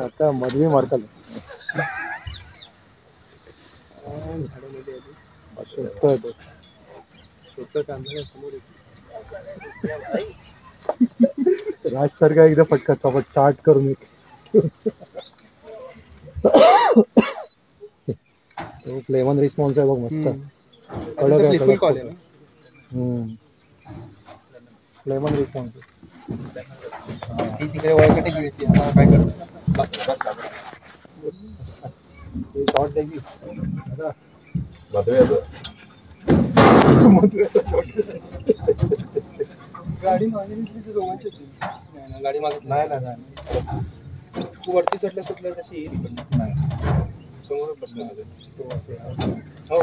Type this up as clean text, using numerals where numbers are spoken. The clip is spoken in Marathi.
आता मधवी मारकाल राज सर का एकदा फटका चपट चाट करून लेमन रिस्पॉन्स आहे बघ मस्त कडक आहे लेमन रिस्पॉन्स तिकडे वळकटे गिळते काय करतो शॉर्ट द्यायची गाडी मागे रोमांच गाडी मागे नाही तू वरती चढल्या सुटल्या तशी येईल समोर बसला हो